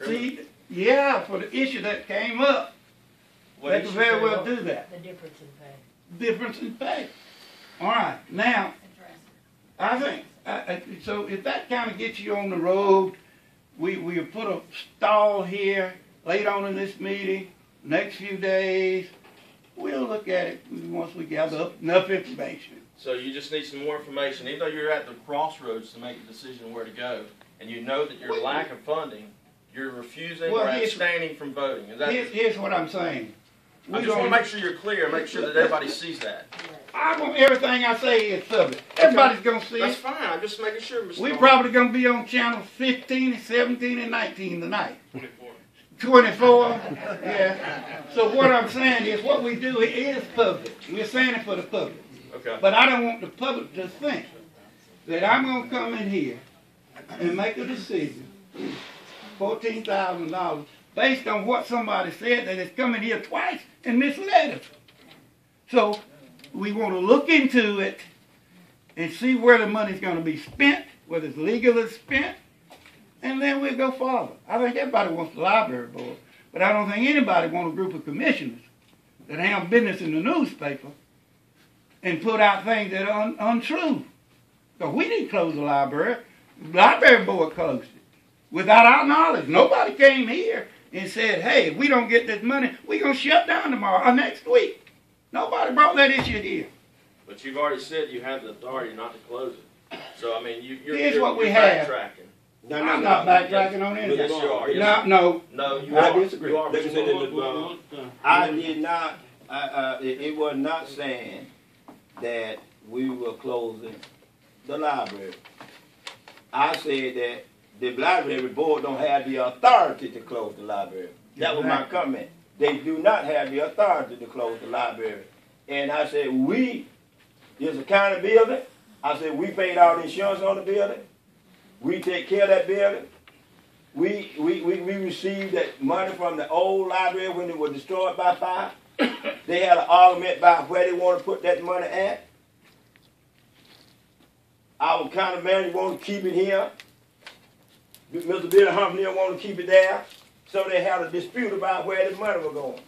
See, yeah, for the issue that came up, they could very well do that. The difference in pay. Difference in pay. All right, now, I think, so if that kind of gets you on the road, we'll put a stall here later on in this meeting, next few days. We'll look at it once we gather up enough information. So you just need some more information. Even though you're at the crossroads to make a decision where to go, and you know that your lack of funding, you're refusing or abstaining from voting. Is that here's what I'm saying. I just want to make sure you're clear, make sure that everybody sees that. I want everything I say is public. Everybody's going to see That's it. fine. I'm just making sure, Mr. We're probably going to be on channel 15, 17, and 19 tonight. 24, yeah. So what I'm saying is what we do is public. We're saying it for the public. Okay. But I don't want the public to think that I'm going to come in here and make a decision, $14,000, based on what somebody said that it's coming here twice and misled us. So we want to look into it and see where the money's going to be spent, whether it's legally spent, and then we'll go forward. I think everybody wants the library board, but I don't think anybody wants a group of commissioners that have business in the newspaper and put out things that are untrue. So we didn't close the library. The library board closed it without our knowledge. Nobody came here and said, hey, if we don't get this money, we're going to shut down tomorrow or next week. Nobody brought that issue here. But you've already said you have the authority not to close it. So, I mean, you're backtracking. No, I'm not backtracking on anything. Yes, you are. No, you are. disagree. You are. I did not, it was not saying that we were closing the library. I said that the library board don't have the authority to close the library. That was my comment. They do not have the authority to close the library. And I said, there's a county building. I said, we paid all the insurance on the building. We take care of that building. We received that money from the old library when it was destroyed by fire. They had an argument about where they want to put that money at. Our county manager wanted to keep it here. Mr. Billy Humphrey wanted to keep it there. So they had a dispute about where the money was going.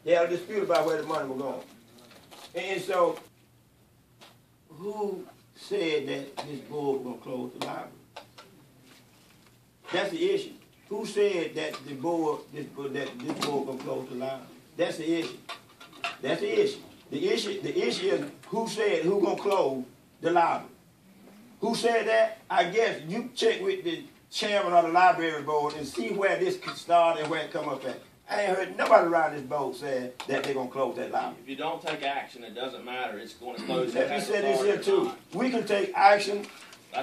They had a dispute about where the money was going. And so, who said that this board was going to close the library? That's the issue. Who said that this board was going to close the library? That's the issue. That's the issue. The issue is who said who's going to close the library. Who said that? I guess you check with the chairman of the library board and see where this could start and where it come up at. I ain't heard nobody around this boat say that they're going to close that library. If you don't take action, it doesn't matter. It's going to close. Let me say this here too. We can take action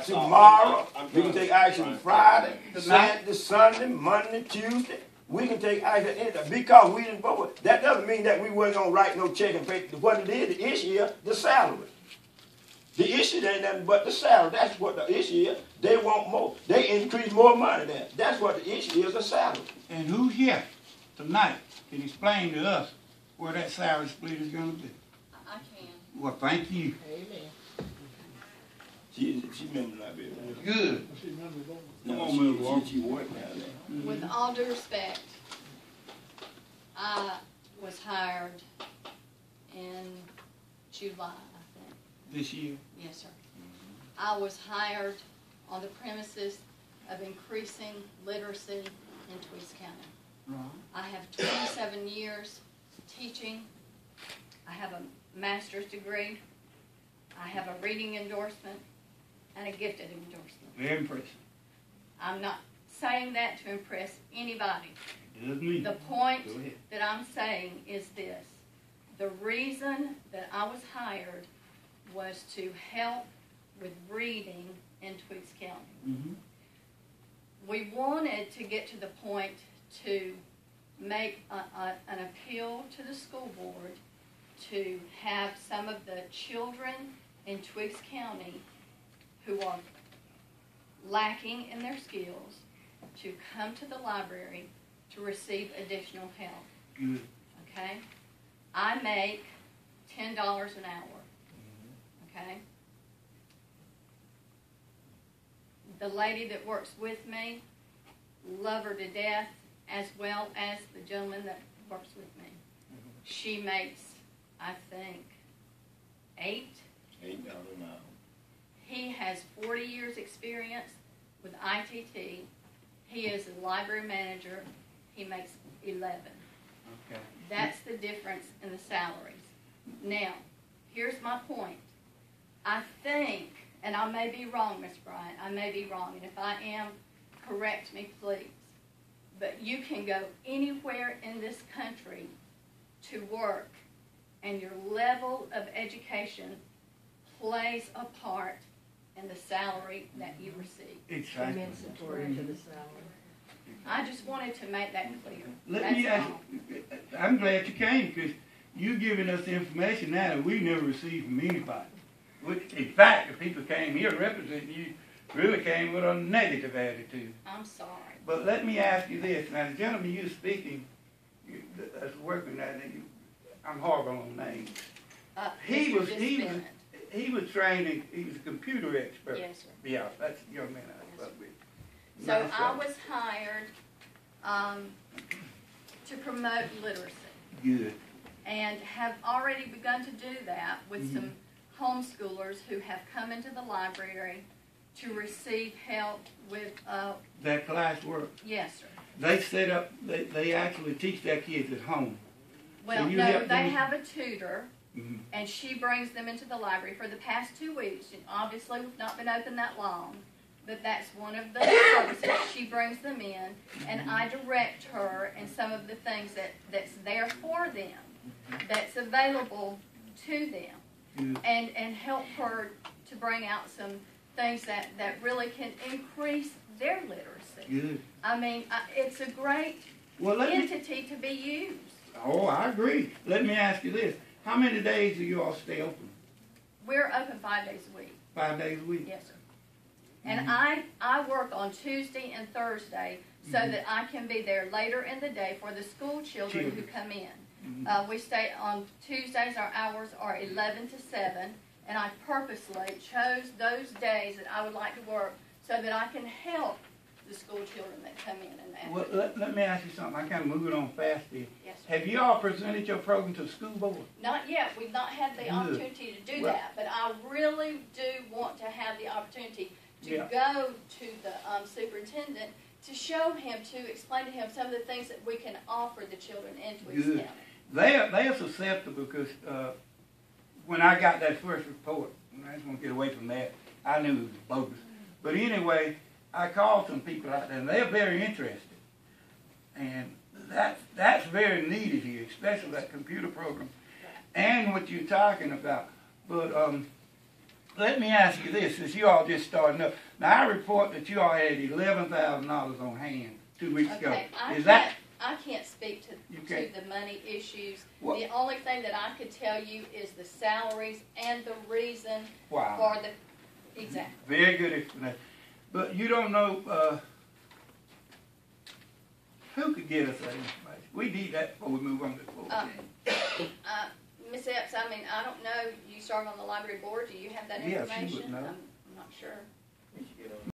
tomorrow. We can take action Friday, Saturday, Sunday, Monday, Tuesday. We can take action anytime because we didn't vote. That doesn't mean that we weren't going to write no check and pay. What it is, the issue is the salary. The issue ain't nothing but the salary. That's what the issue is. They want more. They increase more money there. That's what the issue is, the salary. And who here tonight can explain to us where that salary split is going to be? I can. Well, thank you. Amen. She remember that bit. Good. No, she worked down there. With all due respect, I was hired in July, I think. This year? Yes, sir. I was hired on the premises of increasing literacy in Twiggs County. Right. I have 27 years teaching. I have a master's degree. I have a reading endorsement and a gifted endorsement. Very impressive. I'm not saying that to impress anybody. It does me. The point that I'm saying is this. The reason that I was hired was to help with reading in Twiggs County. Mm-hmm. We wanted to get to the point to make an appeal to the school board to have some of the children in Twiggs County who are lacking in their skills to come to the library to receive additional help. Good. Okay? I make $10 an hour. Okay? The lady that works with me love her to death, as well as the gentleman that works with me. She makes, I think, $8 $8 an hour. He has 40 years experience with ITT. He is a library manager. He makes 11. Okay. That's the difference in the salaries. Now, here's my point. I think, and I may be wrong, Ms. Bryant, I may be wrong, and if I am, correct me, please. But you can go anywhere in this country to work, and your level of education plays a part in the salary that you receive. Exactly. Compensatory to the salary. I just wanted to make that clear. Let me ask you, I'm glad you came, because you giving us the information now that we never received from anybody. Which, in fact, the people came here representing you really came with a negative attitude. I'm sorry. But let me ask you this. Now, the gentleman you're speaking, that's working that, I'm horrible on names. He was trained, he was a computer expert. Yes, sir. Yeah, that's the young man I spoke with. So Nice I guy. was hired to promote literacy, Good. and have already begun to do that with some homeschoolers who have come into the library to receive help with, That class work, yes, sir. they set up, they actually teach their kids at home. Well, you no, help they them- have a tutor, Mhm. and she brings them into the library for the past 2 weeks. And obviously, we've not been open that long, but that's one of the services. She brings them in, and I direct her in some of the things that's there for them, that's available to them, Good. and help her to bring out some things that really can increase their literacy. Good. I mean, it's a great Well, let me, entity to be used. oh, I agree. Let me ask you this. How many days do you all stay open? We're open 5 days a week. 5 days a week? Yes, sir. And I work on Tuesday and Thursday so that I can be there later in the day for the school children who come in. We stay on Tuesdays, our hours are 11 to 7, and I purposely chose those days that I would like to work so that I can help the school children that come in and that. Well, let me ask you something. I kind of moving on fast here. Yes, sir. Have you all presented your program to the school board? Not yet. We've not had the Good. opportunity to do Well- that, but I really do want to have the opportunity to Yeah. go to the superintendent to show him, to explain to him some of the things that we can offer the children in Twiggs Good. County. They're susceptible because when I got that first report, and I just want to get away from that, I knew it was bogus. But anyway, I called some people out there, and they're very interested. And that's very needed here, especially that computer program and what you're talking about. But let me ask you this, since you all just starting up. Now, I report that you all had $11,000 on hand 2 weeks ago. Okay, Is that I can't speak to Okay. the money issues. What- The only thing that I could tell you is the salaries and the reason wow? for the, exactly. Very good explanation. But you don't know who could get us that information. We need that before we move on to the floor. Ms. Epps, I mean, I don't know, you serve on the library board, do you have that Yeah, she would information? know. I'm not sure.